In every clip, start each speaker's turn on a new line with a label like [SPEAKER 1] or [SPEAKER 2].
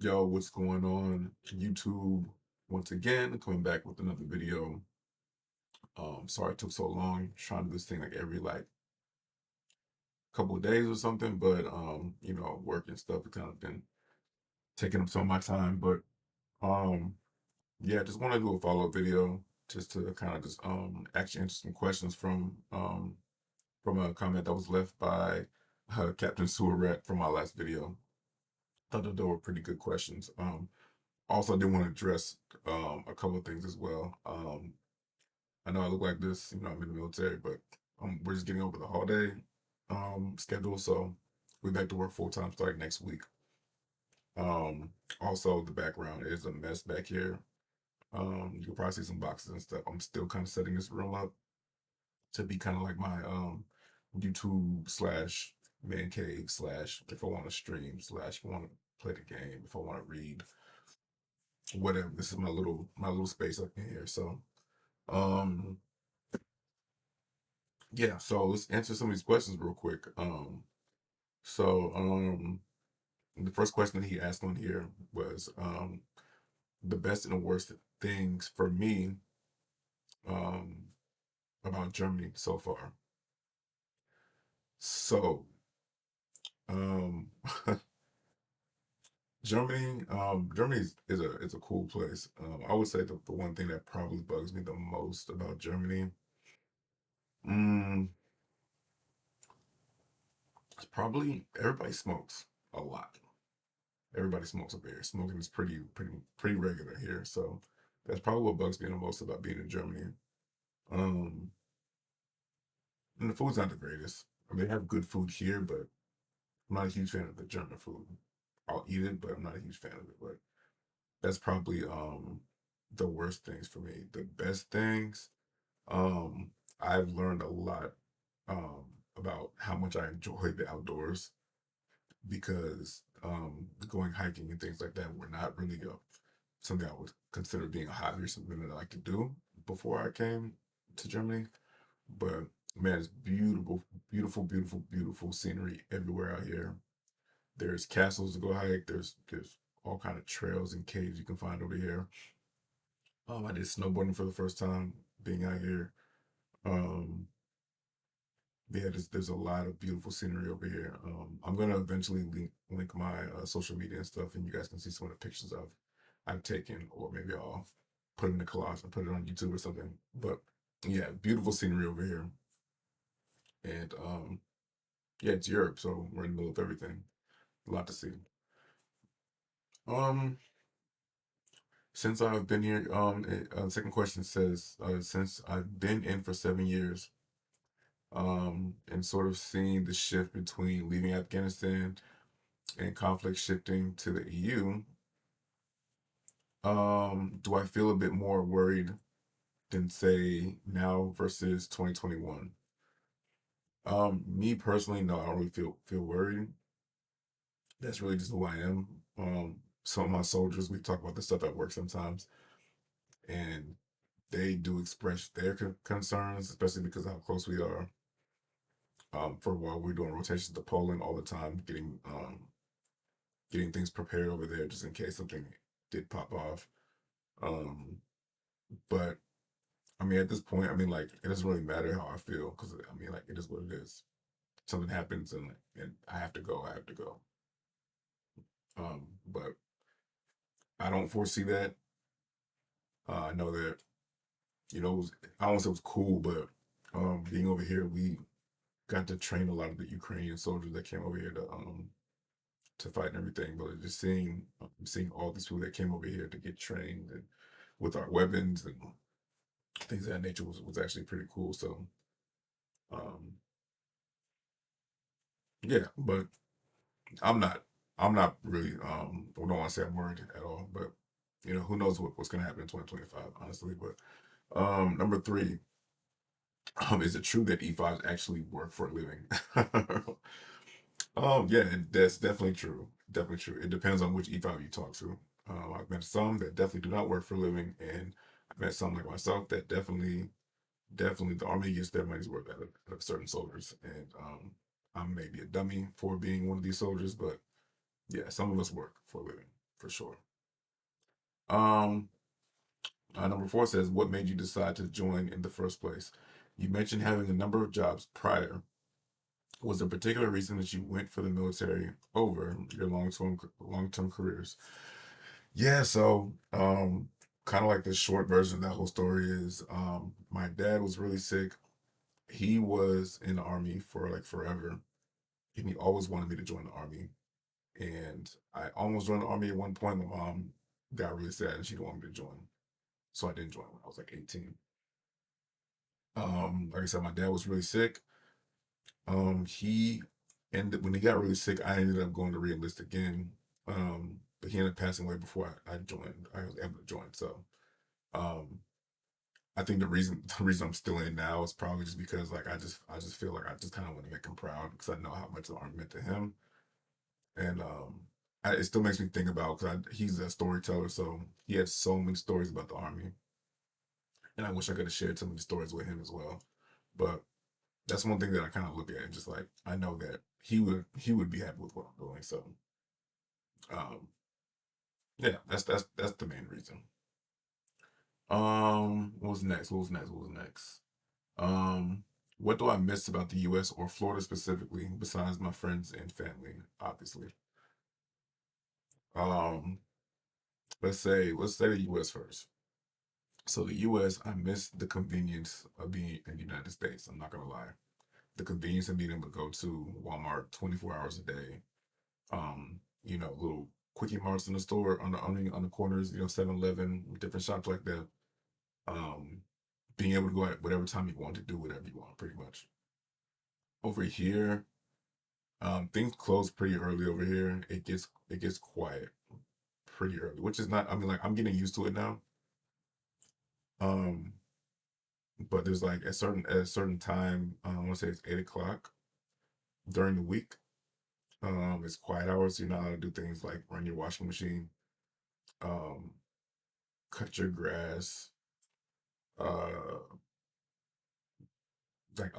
[SPEAKER 1] Yo, what's going on? YouTube once again, coming back with another video. Sorry it took so long. Trying to do this thing like every couple of days or something, but work and stuff has kind of been taking up some of my time. But um yeah, just want to do a follow-up video just to kind of just actually answer some questions from a comment that was left by Captain Sewer Rat from my last video. Thought that they were pretty good questions. Also, I did want to address a couple of things as well. I know I look like this, I'm in the military, but we're just getting over the holiday schedule, so we're back to work full time starting next week. Also, the background is a mess back here. You can probably see some boxes and stuff. I'm still kind of setting this room up to be kind of like my YouTube slash man cave slash if I want to stream slash if I want to play the game, if I want to read, whatever. This is my little space up in here. So um yeah, so let's answer some of these questions real quick. So the first question that he asked on here was the best and the worst things for me um about Germany so far. So um Germany is a cool place. I would say the one thing that probably bugs me the most about Germany, mm, is probably everybody smokes a lot. Everybody smokes up here. Smoking is pretty regular here. So that's probably what bugs me the most about being in Germany. Um, and the food's not the greatest. I mean, they have good food here, but I'm not a huge fan of the German food. I'll eat it, but I'm not a huge fan of it. But that's probably the worst things for me. The best things, um, I've learned a lot um about how much I enjoy the outdoors because going hiking and things like that were not really something I would consider being a hobby or something that I like to do before I came to Germany. But man, it's beautiful, beautiful, beautiful, beautiful scenery everywhere out here. There's castles to go hike. There's all kind of trails and caves you can find over here. I did snowboarding for the first time being out here. Um, yeah, there's a lot of beautiful scenery over here. I'm gonna eventually link my social media and stuff, and you guys can see some of the pictures I've taken, or maybe I'll put it in a collage and put it on YouTube or something. But yeah, beautiful scenery over here, and yeah, it's Europe, so we're in the middle of everything. A lot to see. Um, since I've been here, second question says, since I've been in for 7 years, and sort of seeing the shift between leaving Afghanistan and conflict shifting to the EU, do I feel a bit more worried than say now versus 2021? Me personally, no, I don't really feel worried. That's really just who I am. Some of my soldiers, we talk about this stuff at work sometimes, and they do express their concerns, especially because of how close we are. For a while, we're doing rotations to Poland all the time, getting things prepared over there just in case something did pop off. Um, but I mean, at this point, I mean, like, it doesn't really matter how I feel because I mean, like, it is what it is. Something happens and I have to go. I have to go. But I don't foresee that. I know that I don't say it was cool, but being over here, we got to train a lot of the Ukrainian soldiers that came over here to fight and everything. But just seeing all these people that came over here to get trained and with our weapons and things of that nature was actually pretty cool. So um, yeah, but I'm not I'm not really I don't want to say I'm worried at all, but who knows what's gonna happen in 2025, honestly. But number three, is it true that E5s actually work for a living? Yeah, that's definitely true. Definitely true. It depends on which E5 you talk to. I've met some that definitely do not work for a living, and I've met some like myself that definitely the army gets their money's worth out of certain soldiers. And I'm maybe a dummy for being one of these soldiers, but yeah, some of us work for a living. for sure. Um, Number four says, "What made you decide to join in the first place?" You mentioned having a number of jobs prior. Was there a particular reason that you went for the military over your long term careers? Yeah, so kind of like the short version of that whole story is my dad was really sick. He was in the army for like forever, and he always wanted me to join the army. And I almost joined the army at one point. My mom got really sad and she didn't want me to join. So I didn't join when I was like 18. Like I said, my dad was really sick. He ended when he got really sick, I ended up going to re-enlist again. But he ended up passing away before I joined. I was able to join. So um I think the reason I'm still in now is probably just because like I just feel like I just kind of want to make him proud because I know how much the army meant to him. And it still makes me think about because he's a storyteller, so he had so many stories about the army, and I wish I could have shared some of the stories with him as well. But that's one thing that I kind of look at and just like I know that he would be happy with what I'm doing. So um, yeah, that's the main reason. What was next? What was next? What was next? Um, what do I miss about the U.S. or Florida specifically, besides my friends and family? Obviously, um, let's say the U.S. first. So the U.S. I miss the convenience of being in the United States. I'm not gonna lie, the convenience of being able to go to Walmart 24 hours a day. Little quickie marts in the store on the corners. 7-Eleven, different shops like that. Um, Being able to go at whatever time you want to do whatever you want, pretty much. Over here, things close pretty early over here. It gets quiet pretty early, which is not. I mean, like I'm getting used to it now. Um, but there's like at a certain time. I want to say it's 8 o'clock during the week. It's quiet hours. So you're not allowed to do things like run your washing machine, um, cut your grass, uh,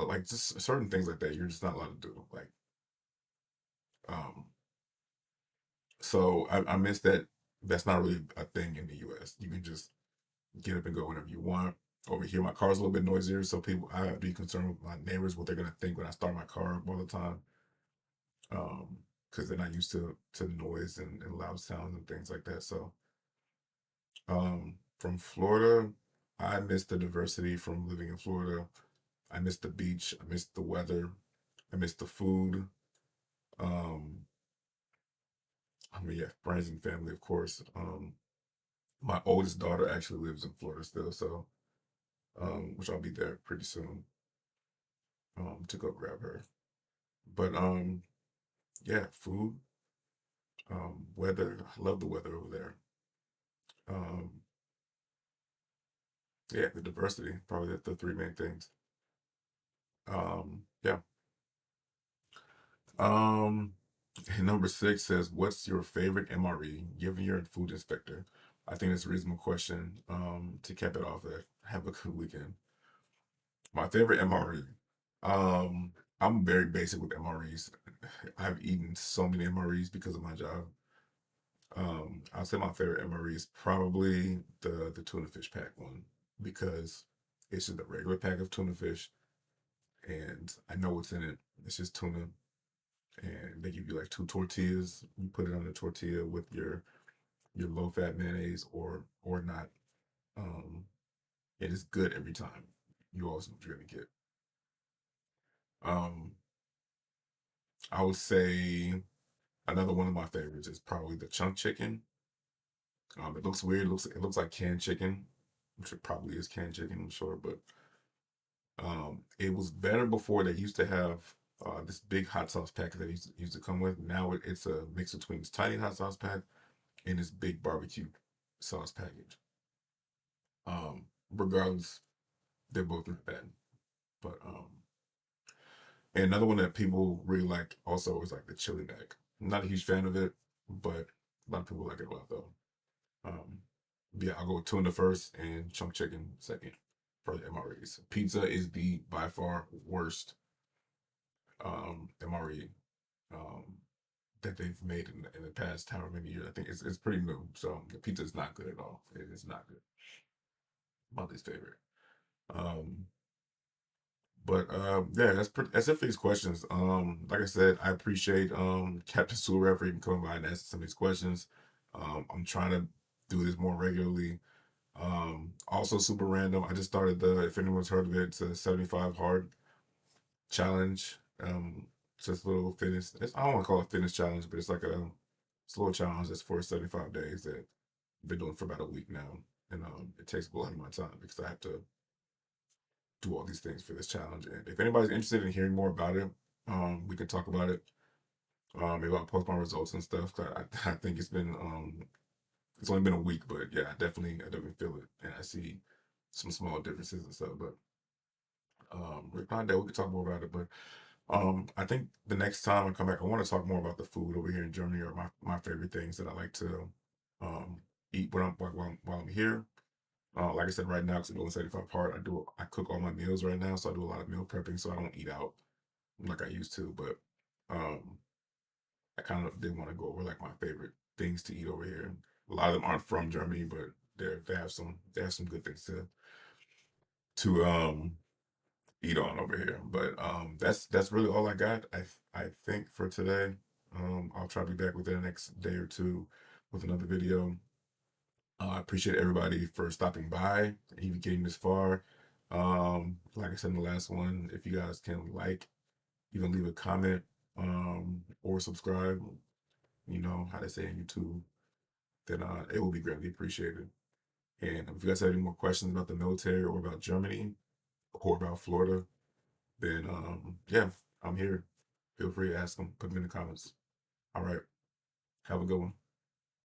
[SPEAKER 1] like just certain things like that. You're just not allowed to do. Um, so I miss that. That's not really a thing in the U.S. You can just get up and go whenever you want. Over here, my car's a little bit noisier, so I have to be concerned with my neighbors, what they're gonna think when I start my car up all the time, because they're not used to noise and loud sounds and things like that. So, from Florida, I miss the diversity from living in Florida. I miss the beach. I miss the weather. I miss the food. Um, I mean, yeah, friends and family, of course. My oldest daughter actually lives in Florida still, so which I'll be there pretty soon to go grab her. But yeah, food, weather. I love the weather over there. Um, yeah, the diversity, probably the three main things. Yeah. Um, and number six says, "What's your favorite MRE?" Given you're a food inspector, I think it's a reasonable question. To cap it off, have a good weekend. My favorite MRE. I'm very basic with MREs. I've eaten so many MREs because of my job. I'll say my favorite MRE is probably the tuna fish pack one because it's just a regular pack of tuna fish, and I know what's in it. It's just tuna, and they give you like two tortillas. You put it on the tortilla with your low fat mayonnaise or not. Um, it is good every time. You always know what you're gonna get. Um, I would say another one of my favorites is probably the chunk chicken. It looks weird. It looks like canned chicken, which it probably is canned chicken, I'm sure. But it was better before. They used to have this big hot sauce pack that used to come with. Now it's a mix between this tiny hot sauce pack and this big barbecue sauce package. Regardless, they're both not bad. But and another one that people really like also is like the chili bag. I'm not a huge fan of it, but a lot of people like it a lot though. Um, yeah, I'll go with tuna first and chunk chicken second for the MREs. Pizza is the by far worst MRE. Um, that they've made in the past however many years. I think it's pretty new. So the pizza is not good at all. It is not good. My least favorite. Um, but yeah, that's it for these questions. Like I said, I appreciate Captain Sura for even coming by and asking some of these questions. I'm trying to do this more regularly. Also super random. I just started if anyone's heard of it, it's a 75 hard challenge. It's just a little fitness. I don't want to call it fitness challenge, but it's like it's a little challenge that's for 75 days that I've been doing for about a week now. And it takes a lot of my time because I have to do all these things for this challenge. And if anybody's interested in hearing more about it, we can talk about it. Maybe I'll post my results and stuff. I think it's only been a week, but yeah, I definitely feel it, and I see some small differences and stuff. But if not that, we can talk more about it. But I think the next time I come back, I want to talk more about the food over here in Germany, or my favorite things that I like to um eat while I'm here. Like I said, right now, because I'm doing 75 hard, I cook all my meals right now, so I do a lot of meal prepping, so I don't eat out like I used to. But um, I kind of did want to go over like my favorite things to eat over here. A lot of them aren't from Germany, but they have some good things to eat on over here. But that's really all I got. I think for today. I'll try to be back within the next day or two with another video. I appreciate everybody for stopping by, even getting this far. Like I said in the last one, if you guys can even leave a comment, or subscribe, you know how they say in YouTube, then it will be greatly appreciated. And if you guys have any more questions about the military or about Germany or about Florida, then yeah, I'm here. Feel free to ask them. Put them in the comments. All right. Have a good one.